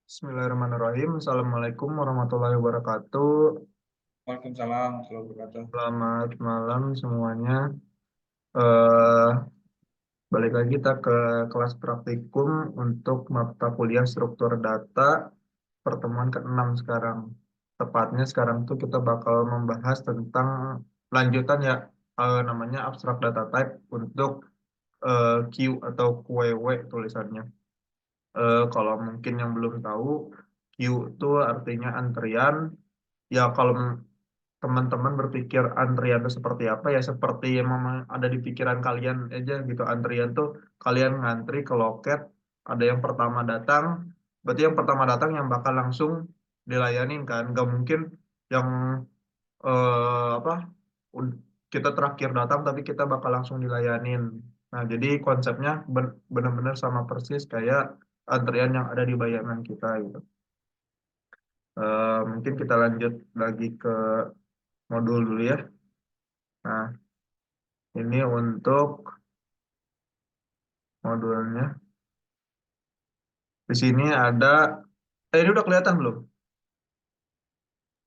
Bismillahirrahmanirrahim. Assalamualaikum warahmatullahi wabarakatuh. Waalaikumsalam warahmatullahi wabarakatuh. Selamat malam semuanya. Eh, Balik lagi kita ke kelas praktikum untuk mata kuliah struktur data pertemuan ke-6 sekarang. Tepatnya sekarang tuh kita bakal membahas tentang lanjutan ya, namanya abstract data type untuk Q atau QW tulisannya. Kalau mungkin yang belum tahu, Q itu artinya antrian. Ya kalau teman-teman berpikir antrian itu seperti apa ya seperti yang memang ada di pikiran kalian aja gitu. Antrian tuh kalian ngantri ke loket, ada yang pertama datang, berarti yang pertama datang yang bakal langsung dilayanin kan. Gak mungkin yang apa ud- kita terakhir datang tapi kita bakal langsung dilayanin. Nah, jadi konsepnya benar-benar sama persis kayak antrian yang ada di bayangan kita gitu. Mungkin kita lanjut lagi ke modul dulu ya. Nah, ini untuk modulnya. Di sini ada, ini udah kelihatan belum?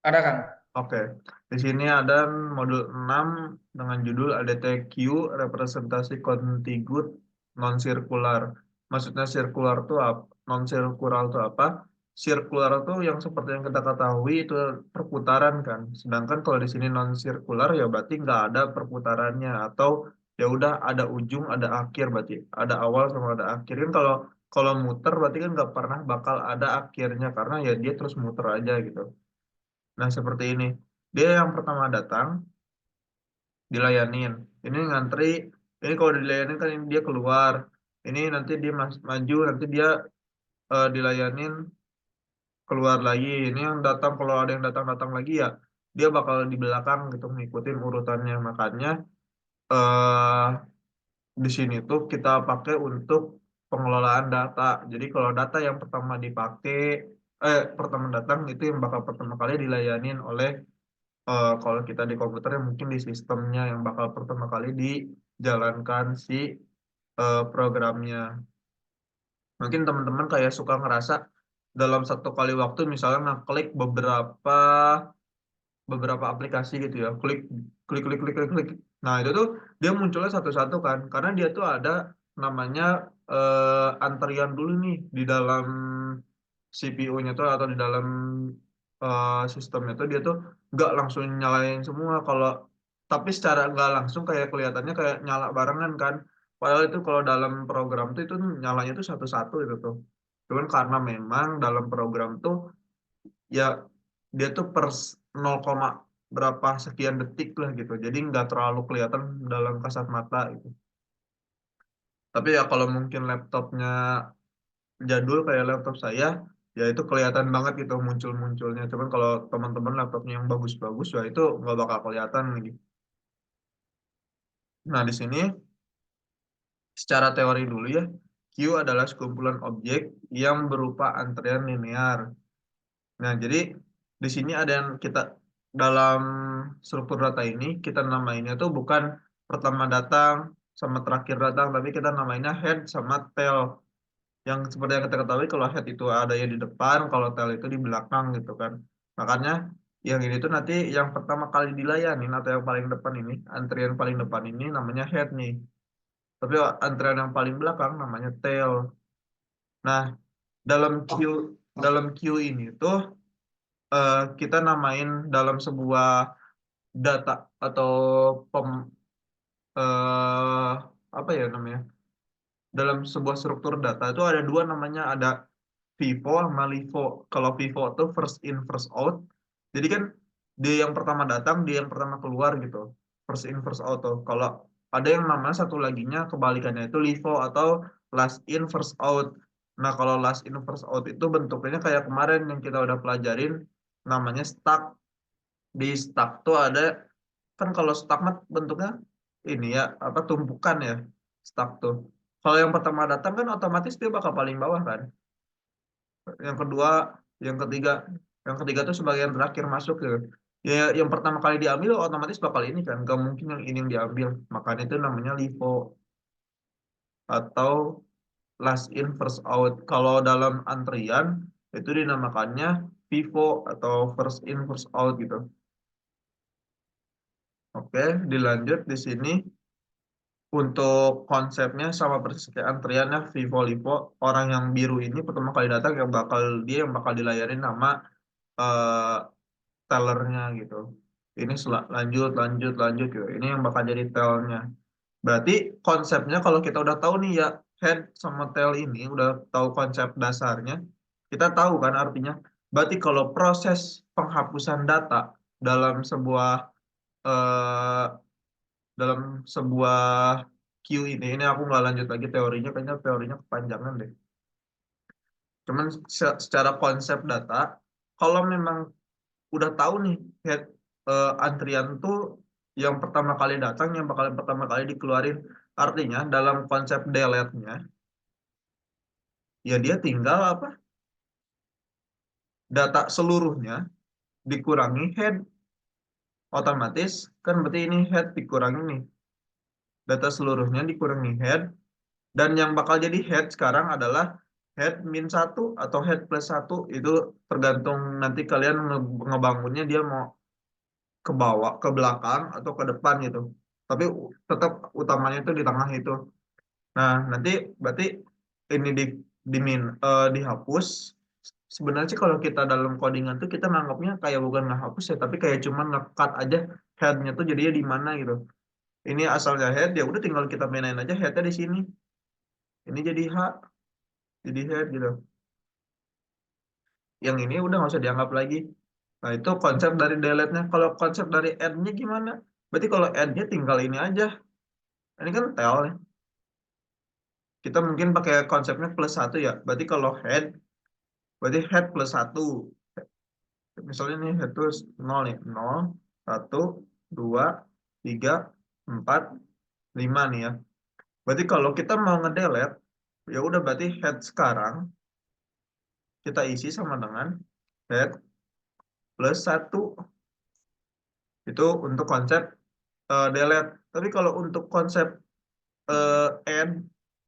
Ada Kang? Oke, di sini ada modul 6 dengan judul ADTQ, representasi kontigut non-sirkular. Maksudnya sirkular itu apa? Non-sirkular itu apa? Sirkular itu yang seperti yang kita ketahui itu perputaran kan. Sedangkan kalau di sini non-sirkular ya berarti nggak ada perputarannya atau ya udah ada ujung, ada akhir berarti ada awal sama ada akhir kan kalau kalau muter berarti kan nggak pernah bakal ada akhirnya karena ya dia terus muter aja gitu. Nah, seperti ini. Dia yang pertama datang, dilayanin. Ini ngantri, ini kalau dilayanin kan ini dia keluar. Ini nanti dia maju, nanti dia dilayanin keluar lagi. Ini yang datang, kalau ada yang datang-datang lagi ya, dia bakal di belakang gitu, ngikutin urutannya. Makanya eh, di sini tuh kita pakai untuk pengelolaan data. Jadi kalau data yang pertama dipakai, pertama datang itu yang bakal pertama kali dilayanin oleh kalau kita di komputer ya mungkin di sistemnya yang bakal pertama kali dijalankan si programnya. Mungkin teman-teman kayak suka ngerasa dalam satu kali waktu misalnya ngeklik beberapa beberapa aplikasi gitu ya, klik klik klik klik klik klik. Nah, itu tuh dia munculnya satu-satu kan, karena dia tuh ada namanya antrian dulu nih di dalam CPU-nya tuh atau di dalam sistemnya tuh dia tuh nggak langsung nyalain semua kalau tapi secara nggak langsung kayak kelihatannya kayak nyala barengan kan. Padahal itu kalau dalam program tuh itu nyalanya tuh satu-satu itu tuh. Cuman karena memang dalam program tuh ya dia tuh per 0, berapa sekian detik lah gitu. Jadi nggak terlalu kelihatan dalam kasat mata gitu. Tapi ya kalau mungkin laptopnya jadul kayak laptop saya, ya itu kelihatan banget gitu muncul-munculnya. Cuman kalau teman-teman laptopnya yang bagus-bagus, ya itu nggak bakal kelihatan lagi. Nah, di sini secara teori dulu ya, Q adalah sekumpulan objek yang berupa antrian linear. Nah, jadi di sini ada yang kita dalam struktur data ini kita namainnya tuh bukan pertama datang sama terakhir datang, tapi kita namainnya head sama tail. Yang seperti yang kita ketahui kalau head itu ada yang di depan, kalau tail itu di belakang gitu kan. Makanya yang ini tuh nanti yang pertama kali dilayanin atau yang paling depan ini, antrian paling depan ini namanya head nih. Tapi antrian yang paling belakang namanya tail. Nah, dalam queue ini tuh kita namain dalam sebuah data atau pem, eh, apa ya namanya? Dalam sebuah struktur data itu ada dua namanya, ada FIFO sama LIFO. Kalau FIFO itu first in first out. Jadi kan dia yang pertama datang, dia yang pertama keluar gitu. First in first out tuh. Kalau ada yang namanya satu laginya kebalikannya itu LIFO atau last in first out. Nah, kalau last in first out itu bentuknya kayak kemarin yang kita udah pelajarin namanya stack. Di stack tuh ada kan kalau stack mah bentuknya ini ya apa tumpukan ya stack tuh. Kalau yang pertama datang kan otomatis dia bakal paling bawah kan. Yang kedua, yang ketiga, yang ketiga tuh sebagian terakhir masuk ya. Ya yang pertama kali diambil otomatis bakal ini kan, gak mungkin yang ini yang diambil. Makanya itu namanya LIFO atau last in first out. Kalau dalam antrian Itu dinamakannya FIFO atau first in first out gitu. Oke, dilanjut di sini untuk konsepnya sama persis kayak antriannya Vivo Livo. Orang yang biru ini pertama kali datang yang bakal dilayarin nama eh, tellernya gitu. Ini lanjut lanjut lanjut gitu. Ini yang bakal jadi telnya. Berarti konsepnya kalau kita udah tahu nih ya, head sama tail ini udah tahu konsep dasarnya, kita tahu kan artinya. Berarti kalau proses penghapusan data dalam eh, sebuah queue ini aku nggak lanjut lagi teorinya, kayaknya teorinya kepanjangan deh. Cuman secara konsep data, kalau memang udah tahu nih head antrian tuh yang pertama kali datang, yang bakal pertama kali dikeluarin. Artinya dalam konsep delete-nya, ya dia tinggal apa? Data seluruhnya dikurangi head. Otomatis kan berarti ini head dikurangi nih. Data seluruhnya dikurangi head. Dan yang bakal jadi head sekarang adalah head min satu atau head plus satu. Itu tergantung nanti kalian ngebangunnya dia mau ke bawah, ke belakang, atau ke depan gitu. Tapi tetap utamanya itu di tengah itu. Nah, nanti berarti ini dihapus. Sebenarnya sih kalau kita dalam codingan tuh kita nganggapnya kayak bukan ngehapus ya, tapi kayak cuman nge-cut aja headnya tuh jadinya di mana gitu. Ini asalnya head, ya udah tinggal kita mainin aja headnya di sini. Ini jadi H, jadi head gitu. Yang ini udah nggak usah dianggap lagi. Nah, itu konsep dari delete-nya. Kalau konsep dari add-nya gimana? Berarti kalau add-nya tinggal ini aja. Ini kan tail nih. Kita mungkin pakai konsepnya plus satu ya. Berarti kalau head, berarti head plus satu. Misalnya nih head itu 0 nih. 0, 1, 2, 3, 4, 5 nih ya. Berarti kalau kita mau ngedelete, ya udah berarti head sekarang kita isi sama dengan head plus satu. Itu untuk konsep delete. Tapi kalau untuk konsep add,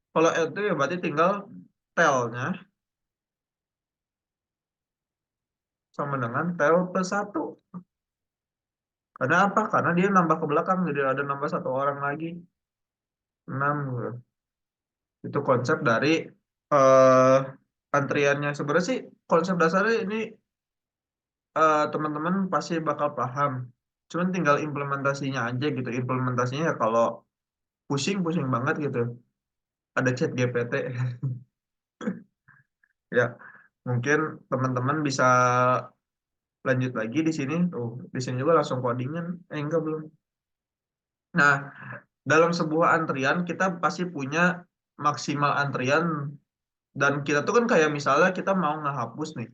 kalau add itu ya berarti tinggal tail-nya sama dengan tail plus satu. Karena apa? Karena dia nambah ke belakang, jadi ada nambah satu orang lagi. 6 gitu. Itu konsep dari eh antriannya. Sebenarnya sih konsep dasarnya ini teman-teman pasti bakal paham. Cuman tinggal implementasinya aja gitu. Implementasinya ya kalau pusing-pusing banget gitu. Ada chat GPT. Ya, mungkin teman-teman bisa lanjut lagi di sini. Tuh, di sini juga langsung codingan. Enggak belum. Nah, dalam sebuah antrian kita pasti punya maksimal antrian, dan kita tuh kan kayak misalnya kita mau ngehapus nih.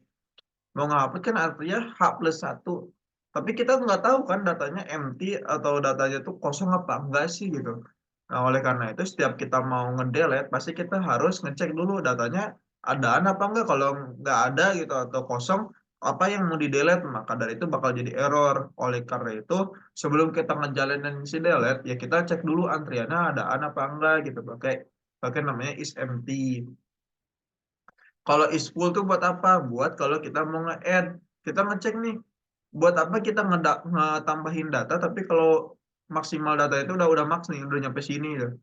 Mau ngehapus kan artinya H plus satu. Tapi kita nggak tahu kan datanya empty atau datanya tuh kosong apa enggak sih gitu. Nah, oleh karena itu setiap kita mau ngedelete pasti kita harus ngecek dulu datanya adaan apa enggak. Kalau nggak ada gitu atau kosong, apa yang mau di delete, maka dari itu bakal jadi error. Oleh karena itu sebelum kita ngejalanin si delete ya kita cek dulu antriannya adaan apa enggak gitu, pakai pakai namanya is empty. Kalau is full tuh buat apa? Buat kalau kita mau nge-add, kita ngecek nih, buat apa kita ngetambahin data, tapi kalau maksimal data itu udah max nih, udah nyampe sini gitu.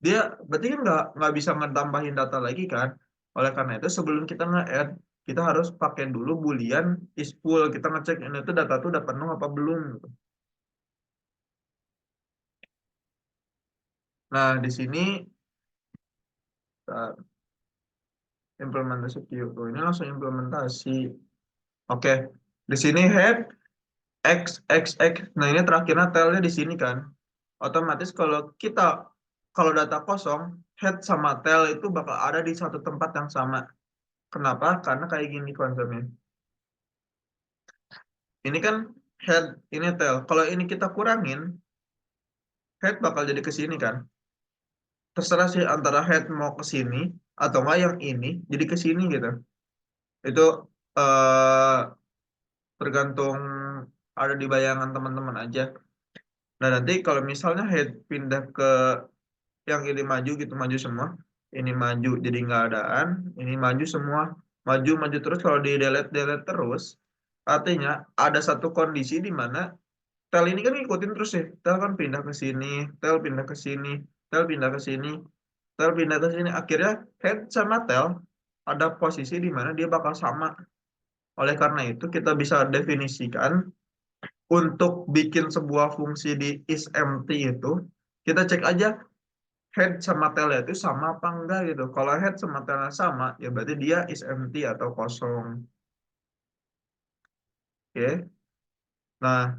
Dia berarti kan nggak bisa ngetambahin data lagi kan? Oleh karena itu sebelum kita nge-add, kita harus pakai dulu boolean is full. Kita ngecek ini tuh data tuh udah penuh apa belum gitu. Nah, di sini implementasi Q. Tuh, ini langsung implementasi. Oke, di sini head X, X, X. Nah, ini terakhirnya tailnya di sini kan. Otomatis kalau data kosong, head sama tail itu bakal ada di satu tempat yang sama. Kenapa? Karena kayak gini konsepnya. Ini kan head, ini tail. Kalau ini kita kurangin, head bakal jadi ke sini kan. Terserah sih antara head mau ke sini atau enggak yang ini jadi ke sini gitu. Itu eh, tergantung ada di bayangan teman-teman aja. Nah, nanti kalau misalnya head pindah ke yang ini maju gitu, maju semua. Ini maju jadi nggak adaan, ini maju semua. maju terus. Kalau di delete delete terus, artinya ada satu kondisi di mana tel ini kan ngikutin terus ya. Tel kan pindah ke sini, tel pindah ke sini, tel pindah ke sini, tel pindah ke sini. Akhirnya head sama tel ada posisi di mana dia bakal sama. Oleh karena itu kita bisa definisikan untuk bikin sebuah fungsi di isempty itu, kita cek aja head sama tail itu sama apa enggak gitu. Kalau head sama tailnya sama, ya berarti dia isempty atau kosong. Oke. Nah,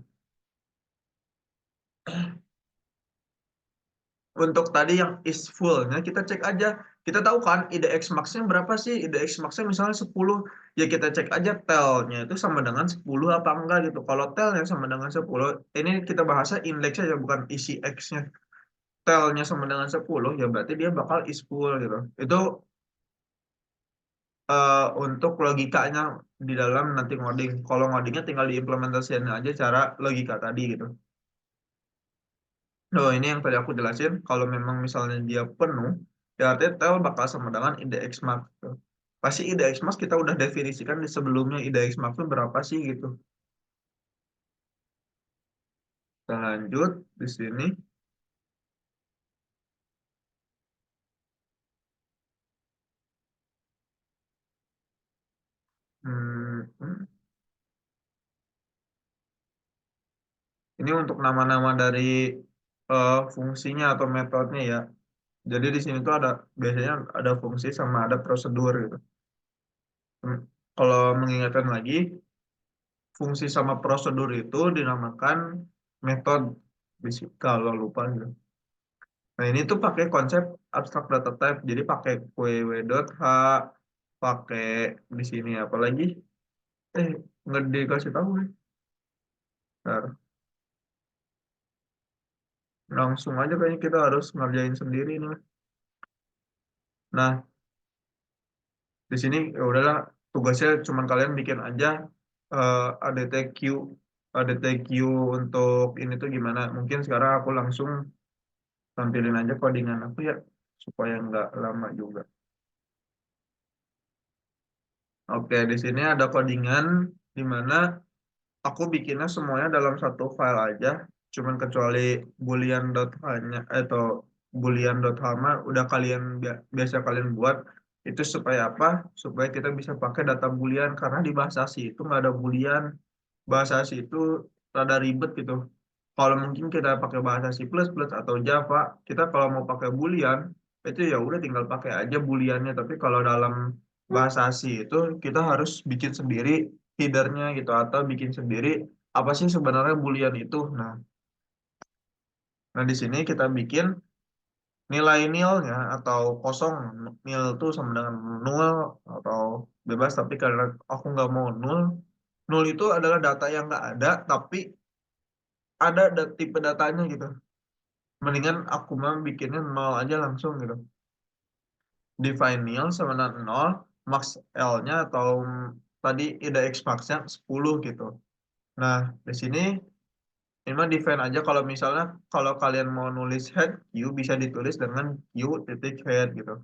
untuk tadi yang is full-nya kita cek aja. Kita tahu kan ide X max-nya berapa sih? Ide X max-nya misalnya 10. Ya kita cek aja tail-nya itu sama dengan 10 apa enggak gitu. Kalau tail-nya sama dengan 10, ini kita bahasnya index aja bukan isi X-nya. Tail-nya sama dengan 10, ya berarti dia bakal is full gitu. Itu untuk logikanya di dalam nanti ngoding. Kalau ngodingnya tinggal diimplementasikan aja cara logika tadi gitu. Oh, ini yang tadi aku jelasin. Kalau memang misalnya dia penuh, ya artinya tel bakal sama dengan ide X max. Gitu. Pasti ide X max kita udah definisikan di sebelumnya ide X max itu berapa sih gitu. Kita lanjut di sini. Hmm, ini untuk nama-nama dari fungsinya atau metodenya ya. Jadi di sini tuh ada biasanya ada fungsi sama ada prosedur gitu. Hmm, Kalau mengingatkan lagi, fungsi sama prosedur itu dinamakan metode kalau lupa gitu. Nah, ini tuh pakai konsep abstract data type. Jadi pakai qw.h, pakai di sini apalagi nggak dikasih tahu nih. Ntar, langsung aja kayaknya kita harus ngerjain sendiri nih. Nah, di sini ya udahlah tugasnya cuman kalian bikin aja ADTQ ADTQ untuk ini tuh gimana. Mungkin sekarang aku langsung tampilin aja codingan aku ya supaya nggak lama juga. Oke, di sini ada codingan di mana aku bikinnya semuanya dalam satu file aja, cuman kecuali boolean.h-nya atau boolean.h mah udah kalian biasa kalian buat itu supaya apa? Supaya kita bisa pakai data boolean karena di bahasa C itu nggak ada boolean. Bahasa C itu rada ribet gitu. Kalau mungkin kita pakai bahasa C++ atau Java, kita kalau mau pakai boolean itu ya udah tinggal pakai aja booleannya. Tapi kalau dalam bahasa C itu kita harus bikin sendiri headernya gitu atau bikin sendiri apa sih sebenarnya boolean itu. Nah, di sini kita bikin nilai nilnya atau kosong. Nil itu sama dengan nol atau bebas. Tapi karena aku nggak mau nol, nol itu adalah data yang nggak ada tapi ada tipe datanya gitu. Mendingan aku mah bikinnya nol aja langsung gitu. Define nil sama dengan nol, max L-nya atau tadi ida X max-nya 10 gitu. Nah, di sini ini mah define aja kalau misalnya kalau kalian mau nulis head Q bisa ditulis dengan Q titik head gitu.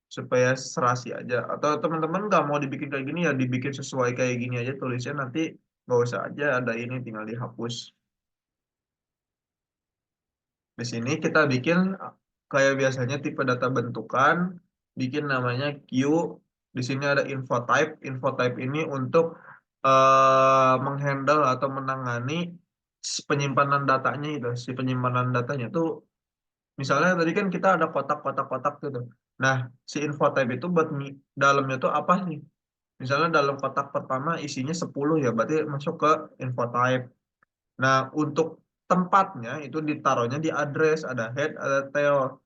Supaya serasi aja. Atau teman-teman nggak mau dibikin kayak gini ya dibikin sesuai kayak gini aja tulisnya nanti nggak usah aja ada ini tinggal dihapus. Di sini kita bikin kayak biasanya tipe data bentukan, bikin namanya Q. Di sini ada info type. Info type ini untuk menghandle atau menangani penyimpanan datanya itu. Si penyimpanan datanya itu misalnya tadi kan kita ada kotak-kotak-kotak gitu. Nah, si info type itu buat dalamnya itu apa sih? Misalnya dalam kotak pertama isinya 10 ya, berarti masuk ke info type. Nah, untuk tempatnya itu ditaruhnya di address, ada head, ada tail.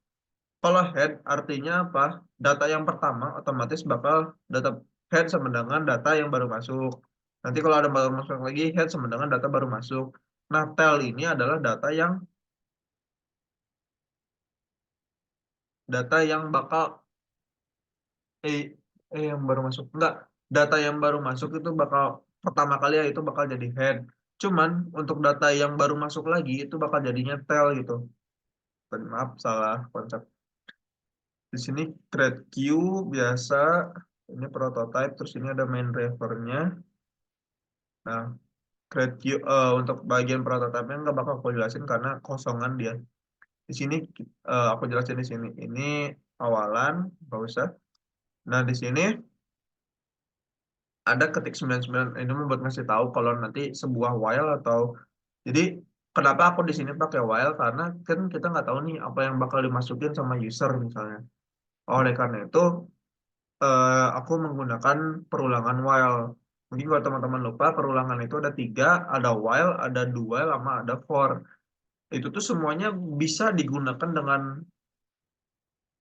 Kalau head artinya apa? Data yang pertama otomatis bakal data head sama dengan data yang baru masuk. Nanti kalau ada baru masuk lagi, head sama dengan data baru masuk. Nah, tail ini adalah data yang bakal eh yang baru masuk. Enggak, data yang baru masuk itu bakal pertama kali ya itu bakal jadi head. Cuman untuk data yang baru masuk lagi itu bakal jadinya tail gitu. Maaf salah konsep. Di sini create queue biasa. Ini prototype, terus ini ada main drivernya. Nah, create queue, untuk bagian prototype-nya nggak bakal aku jelasin karena kosongan dia. Di sini aku jelasin di sini. Ini awalan, nggak usah. Nah, di sini ada ketik 99 ini membuat ngasih tahu kalau nanti sebuah while atau jadi kenapa aku di sini pakai while karena kan kita nggak tahu nih apa yang bakal dimasukin sama user misalnya. Oleh karena itu aku menggunakan perulangan while. Mungkin kalau teman-teman lupa perulangan itu ada tiga, ada while, ada do while, sama ada for. Itu tuh semuanya bisa digunakan dengan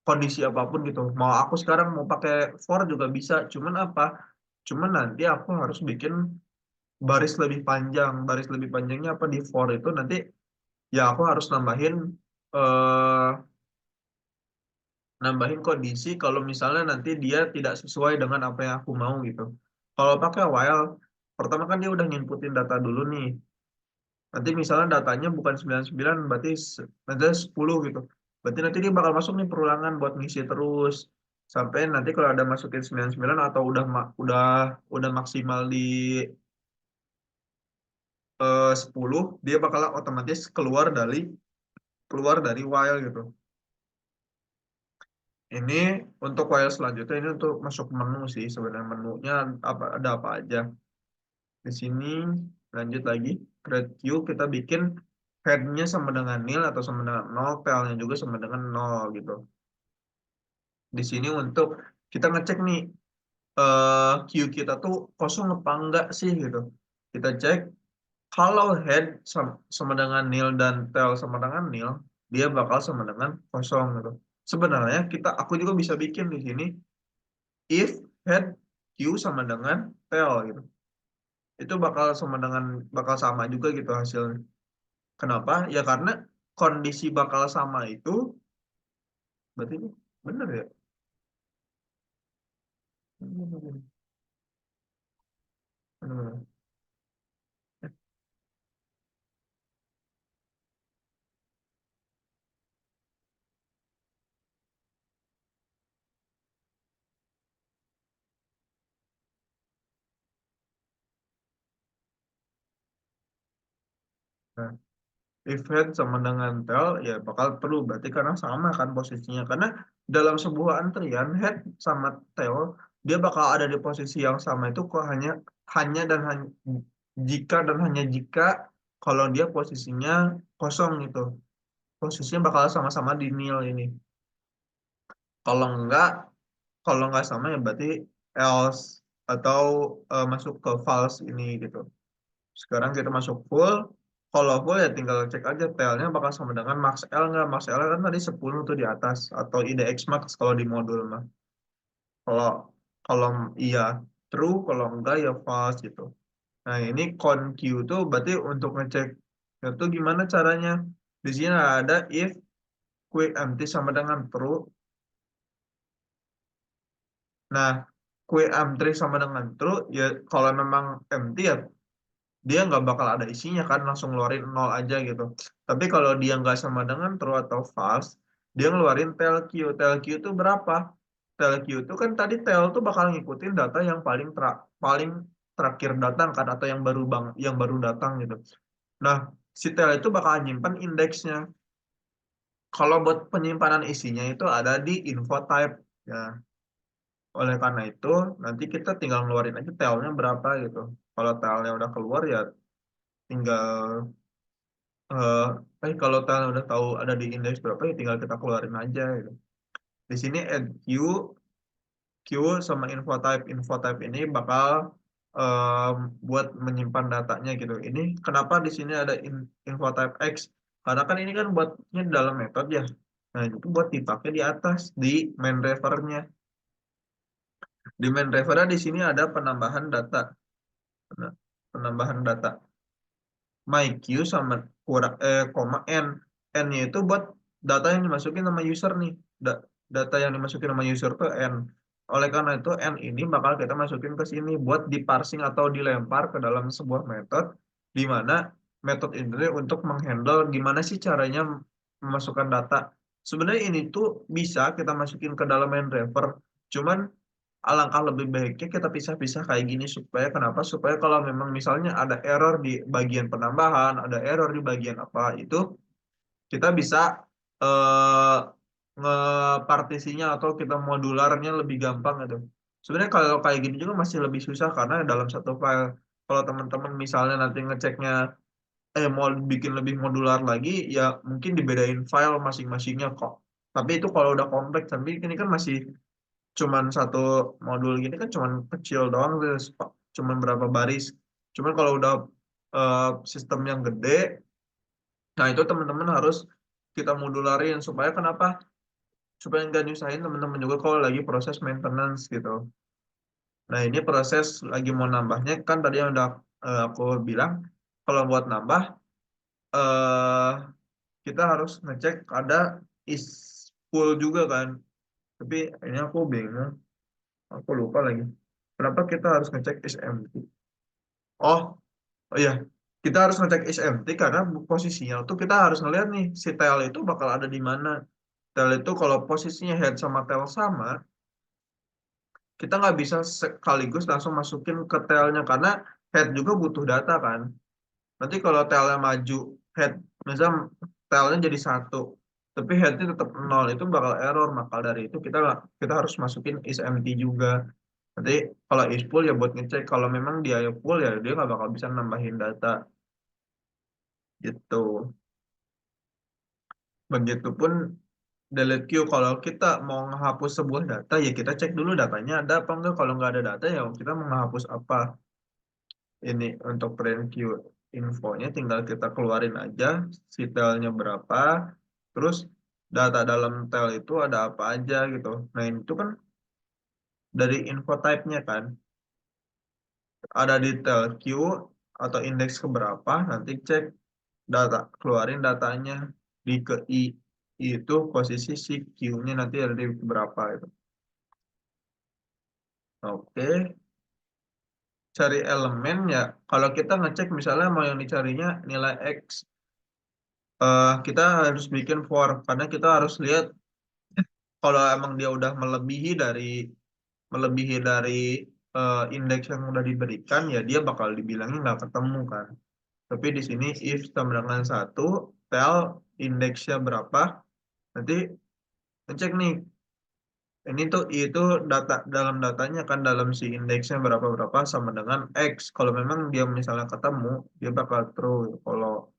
kondisi apapun gitu. Mau aku sekarang mau pakai for juga bisa. Cuman apa? Cuman nanti aku harus bikin baris lebih panjang. Baris lebih panjangnya apa di for itu nanti ya aku harus eh, nambahin kondisi kalau misalnya nanti dia tidak sesuai dengan apa yang aku mau gitu. Kalau pakai while, pertama kan dia udah nginputin data dulu nih. Nanti misalnya datanya bukan 99, berarti nanti 10 gitu. Berarti nanti dia bakal masuk nih perulangan buat ngisi terus. Sampai nanti kalau ada masukin 99 atau udah maksimal di 10, dia bakal otomatis keluar dari while gitu. Ini untuk while selanjutnya ini untuk masuk menu sih sebenarnya menunya ada apa aja. Di sini lanjut lagi create queue kita bikin head-nya sama dengan nil atau sama dengan 0, tail-nya juga sama dengan 0 gitu. Di sini untuk kita ngecek nih queue kita tuh kosong apa enggak sih gitu. Kita cek kalau head sama dengan nil dan tail sama dengan nil, dia bakal sama dengan kosong gitu. Sebenarnya aku juga bisa bikin di sini if head Q sama dengan tail gitu. Itu bakal sama juga gitu hasilnya. Kenapa? Ya karena kondisi bakal sama itu berarti ini bener ya? Bener. Bener. Nah, if head sama dengan tail ya bakal perlu berarti karena sama kan posisinya. Karena dalam sebuah antrian head sama tail dia bakal ada di posisi yang sama itu kok hanya hanya dan hanya hanya jika kalau dia posisinya kosong gitu. Posisinya bakal sama-sama di nil ini. Kalau enggak, kalau enggak sama ya berarti else atau masuk ke false ini gitu. Sekarang kita masuk full. Kalau full ya tinggal cek aja tailnya bakal sama dengan max L nggak. Max L kan tadi 10 tuh di atas atau IDX max kalau di modul mah. Kalau kalau iya true, kalau enggak ya false gitu. Nah, ini conq tuh berarti untuk ngecek itu gimana caranya? Di sini ada if quick empty sama dengan true. Nah, kue M3 sama dengan true, ya kalau memang empty ya dia nggak bakal ada isinya kan, langsung ngeluarin nol aja gitu. Tapi kalau dia nggak sama dengan true atau false, dia ngeluarin tail Q. Tail Q itu berapa? Tail Q itu kan tadi tail tuh bakal ngikutin data yang paling terakhir datang kan, atau yang baru datang gitu. Nah, si tail itu bakal nyimpan indeksnya. Kalau buat penyimpanan isinya itu ada di info type. Ya, oleh karena itu, nanti kita tinggal ngeluarin aja tailnya berapa gitu. Kalau tailnya udah keluar ya tinggal, eh kalau tailnya udah tahu ada di indeks berapa ya tinggal kita keluarin aja gitu. Di sini add Q sama info type ini bakal em, buat menyimpan datanya gitu. Ini kenapa di sini ada info type X? Karena kan ini kan buatnya di dalam metode ya. Nah, itu buat dipakai di atas di main drivernya. Di main drivernya di sini ada penambahan data. Nah, penambahan data myQ sama koma n. N-nya itu buat data yang dimasukin sama user nih. Data yang dimasukin sama user tuh n. Oleh karena itu n ini bakal kita masukin ke sini buat diparsing atau dilempar ke dalam sebuah metode di mana metode ini untuk menghandle gimana sih caranya memasukkan data. Sebenarnya ini tuh bisa kita masukin ke dalam main driver. Cuman alangkah lebih baiknya kita pisah-pisah kayak gini supaya kenapa? Supaya kalau memang misalnya ada error di bagian penambahan, ada error di bagian apa itu kita bisa eh ngepartisinya atau kita modularnya lebih gampang gitu. Sebenarnya kalau kayak gini juga masih lebih susah karena dalam satu file kalau teman-teman misalnya nanti ngeceknya mau bikin lebih modular lagi ya mungkin dibedain file masing-masingnya kok. Tapi itu kalau udah kompleks, tapi ini kan masih cuman satu modul gini kan cuman kecil doang terus cuman berapa baris. Cuman kalau udah eh, sistem yang gede, nah itu teman-teman harus kita modularin supaya kenapa? Supaya nggak nyusahin teman-teman juga kalau lagi proses maintenance gitu. Nah ini proses lagi mau nambahnya kan tadi yang udah aku bilang kalau buat nambah eh kita harus ngecek ada is full juga kan. Tapi ini aku bingung, aku lupa lagi. Kenapa kita harus ngecek is empty? Oh, oh iya, kita harus ngecek is empty karena posisinya tuh kita harus ngeliat nih si tail itu bakal ada di mana. Tail itu kalau posisinya head sama tail sama, kita nggak bisa sekaligus langsung masukin ke tailnya karena head juga butuh data kan. Nanti kalau tailnya maju, head misalnya tailnya jadi satu, tapi headnya tetap nol, itu bakal error. Maka dari itu kita kita harus masukin is empty juga. Nanti kalau is full ya buat ngecek kalau memang dia full ya dia nggak bakal bisa nambahin data gitu. Begitupun delete queue kalau kita mau menghapus sebuah data ya kita cek dulu datanya ada apa enggak. Kalau nggak ada data ya kita mau menghapus apa. Ini untuk print queue infonya tinggal kita keluarin aja detailnya berapa, terus data dalam tel itu ada apa aja gitu. Nah itu kan dari info type-nya kan ada detail queue atau indeks keberapa, nanti cek data keluarin datanya di ke I itu posisi si queue-nya nanti ada di berapa itu. Oke, cari elemen ya. Kalau kita ngecek misalnya mau yang dicarinya nilai X, kita harus bikin for karena kita harus lihat kalau emang dia udah melebihi dari indeks yang udah diberikan ya dia bakal dibilangnya nggak ketemu kan. Tapi di sini if sama dengan satu tel indeksnya berapa, nanti ngecek nih ini tuh itu data dalam datanya kan dalam si indeksnya berapa berapa sama dengan X. Kalau memang dia misalnya ketemu dia bakal true. Kalau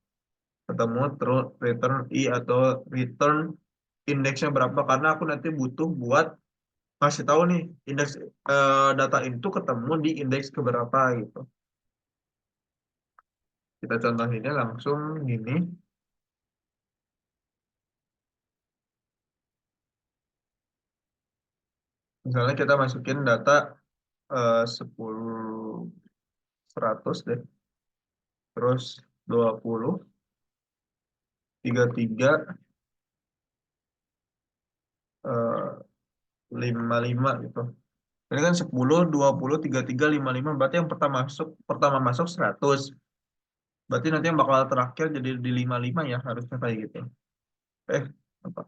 ketemu terus return I atau return indeksnya berapa karena aku nanti butuh buat ngasih tahu nih indeks data itu ketemu di indeks keberapa gitu. Kita contohinnya langsung gini. Misalnya kita masukin data 10 100 deh. Terus 20 33 eh, 55 gitu. Ini kan 10 20 33 55 berarti yang pertama masuk 100. Berarti nanti yang bakal terakhir jadi di 55 ya harusnya kayak gitu. Eh, apa?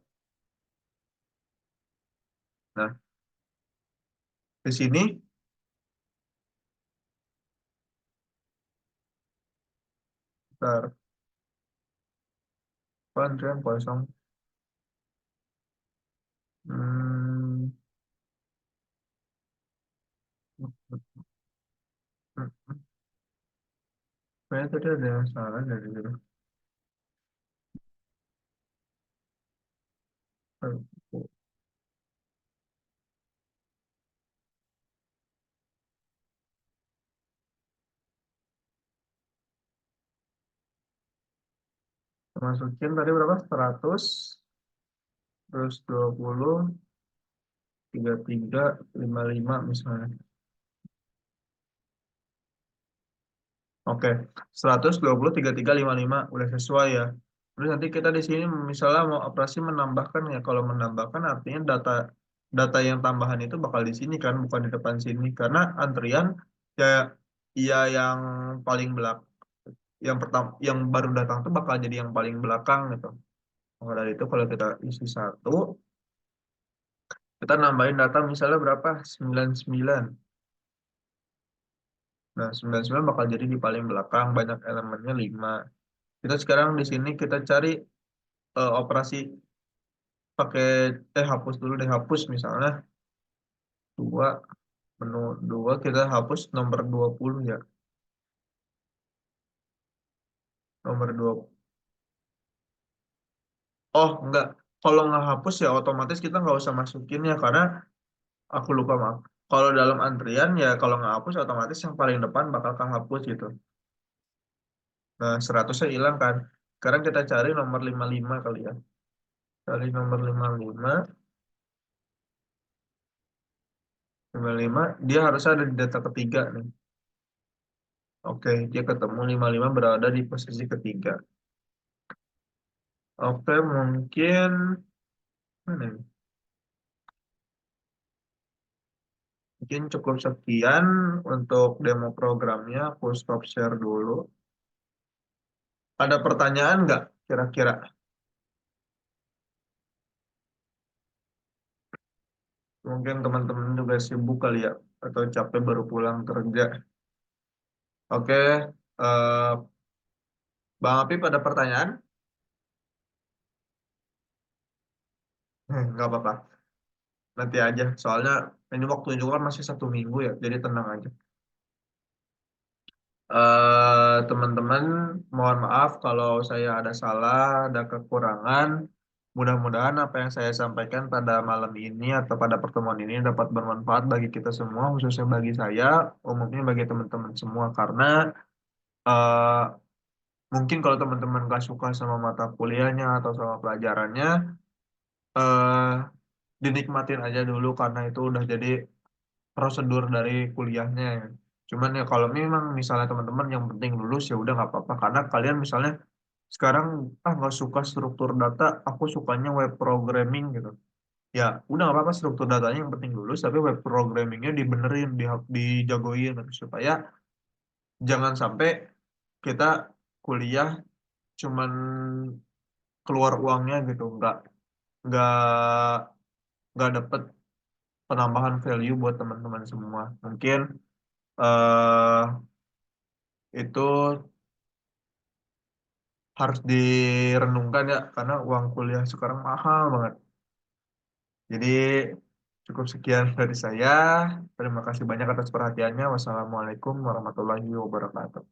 Nah, di sini bentar, antrian kosong. Hmm, kayaknya tadi ada yang salah dari dulu. Masukin tadi berapa? 100, terus 20, 33, 55 misalnya. Oke, 120, 33, 55 udah sesuai ya. Terus nanti kita di sini misalnya mau operasi menambahkan ya. Kalau menambahkan artinya data data yang tambahan itu bakal di sini kan, bukan di depan sini. Karena antrian ya ya yang paling yang pertama yang baru datang tuh bakal jadi yang paling belakang gitu. Maka dari itu kalau kita isi satu, Kita nambahin data misalnya berapa? 99. Nah, 99 bakal jadi di paling belakang, banyak elemennya 5. Kita sekarang di sini kita cari operasi pakai, hapus dulu deh, hapus misalnya 2, menu 2 kita hapus nomor 20 ya. Nomor 20. Oh, enggak. Kalau nggak hapus ya otomatis kita nggak usah masukin ya, karena aku lupa maaf. Kalau dalam antrian ya kalau nggak hapus otomatis yang paling depan bakal kehapus gitu. Nah, 100-nya hilang kan. Sekarang kita cari nomor 55 kali ya. Cari nomor 55. 55, dia harusnya ada di data ketiga nih. Oke, dia ketemu 55 berada di posisi ketiga. Oke, mungkin mana ini? Mungkin cukup sekian untuk demo programnya. Aku stop share dulu. Ada pertanyaan nggak kira-kira? Mungkin teman-teman juga sibuk kali ya, atau capek baru pulang kerja. Oke, Bang Apip ada pertanyaan? Nggak apa-apa, nanti aja. Soalnya ini waktunya juga kan masih 1 minggu ya, jadi tenang aja. Teman-teman, mohon maaf kalau saya ada salah, ada kekurangan. Mudah-mudahan apa yang saya sampaikan pada malam ini atau pada pertemuan ini dapat bermanfaat bagi kita semua, khususnya bagi saya, umumnya bagi teman-teman semua. Karena eh, mungkin kalau teman-teman gak suka sama mata kuliahnya atau sama pelajarannya, eh, dinikmatin aja dulu karena itu udah jadi prosedur dari kuliahnya ya. Cuman ya kalau memang misalnya teman-teman yang penting lulus ya udah nggak apa-apa, karena kalian misalnya sekarang nggak suka struktur data, aku sukanya web programming gitu. Ya udah nggak apa-apa, struktur datanya yang penting lulus, tapi web programmingnya dibenerin, dijagoin supaya jangan sampai kita kuliah cuman keluar uangnya gitu, nggak nggak dapet penambahan value buat teman-teman semua. Mungkin eh itu harus direnungkan ya, karena uang kuliah sekarang mahal banget. Jadi cukup sekian dari saya. Terima kasih banyak atas perhatiannya. Wassalamualaikum warahmatullahi wabarakatuh.